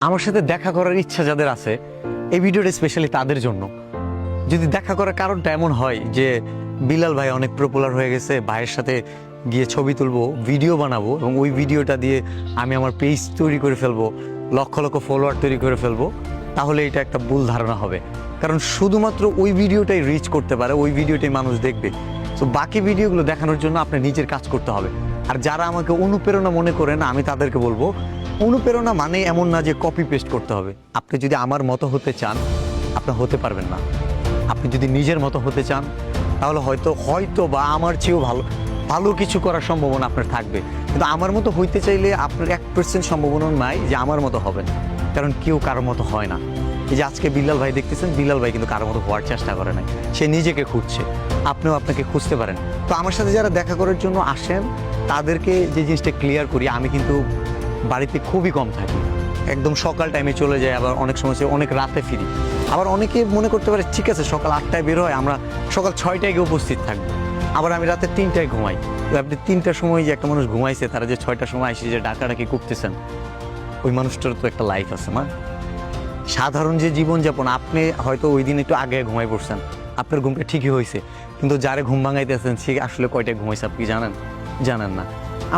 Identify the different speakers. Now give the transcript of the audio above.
Speaker 1: আমার সাথে দেখা করার ইচ্ছা যাদের আছে এই ভিডিওটা স্পেশালি তাদের জন্য। যদি দেখা করার কারণটা এমন হয় যে বিলাল ভাই অনেক পপুলার হয়ে গেছে, ভাইয়ের সাথে গিয়ে ছবি তুলবো, ভিডিও বানাবো এবং ওই ভিডিওটা দিয়ে আমি আমার পেজ তৈরি করে ফেলবো, লক্ষ লক্ষ ফলোয়ার তৈরি করে ফেলবো, তাহলে এটা একটা ভুল ধারণা হবে। কারণ শুধুমাত্র ওই ভিডিওটাই রিচ করতে পারে, ওই ভিডিওটাই মানুষ দেখবে। তো বাকি ভিডিওগুলো দেখানোর জন্য আপনার নিজের কাজ করতে হবে। আর যারা আমাকে অনুপ্রেরণা মনে করেন, আমি তাদেরকে বলবো অনুপ্রেরণা মানে এমন না যে কপি পেস্ট করতে হবে। আপনি যদি আমার মতো হতে চান আপনি হতে পারবেন না। আপনি যদি নিজের মতো হতে চান তাহলে হয়তো বা আমার চেয়েও ভালো কিছু করার সম্ভাবনা আপনার থাকবে। কিন্তু আমার মতো হইতে চাইলে আপনার 1% সম্ভাবনা নাই যে আমার মতো হবেন, কারণ কেউ কারোর মতো হয় না। এই যে আজকে বিল্লাল ভাই দেখতেছেন, বিল্লাল ভাই কিন্তু কারোর মতো হওয়ার চেষ্টা করে নাই, সে নিজেকে খুঁজছে। আপনিও আপনাকে খুঁজতে পারেন। তো আমার সাথে যারা দেখা করার জন্য আসেন তাদেরকে যে জিনিসটা ক্লিয়ার করি, আমি কিন্তু বাড়িতে খুবই কম থাকি, একদম সকাল টাইমে চলে যাই, আবার অনেক সময় অনেক রাতে ফিরি। আবার অনেকে মনে করতে পারে ঠিক আছে সকাল 8টায় বের হয়, আমরা সকাল 6টায় গিয়ে উপস্থিত থাকবো, আবার আমি রাতে 3টায় ঘুমাই। তো আপনি 3টার সময় যে একটা মানুষ ঘুমাইছে, তারা যে 6টার সময় আসে যে ডাকাডাকি করতেছেন, ওই মানুষটার তো একটা লাইফ আছে না। সাধারণ যে জীবনযাপন, আপনি হয়তো ওই দিন একটু আগে ঘুমাই পড়ছেন, আপনার ঘুমটা ঠিকই হয়েছে, কিন্তু যারে ঘুম ভাঙাইতেছেন সে আসলে কয়টায় ঘুমাইছে আপনি জানেন না।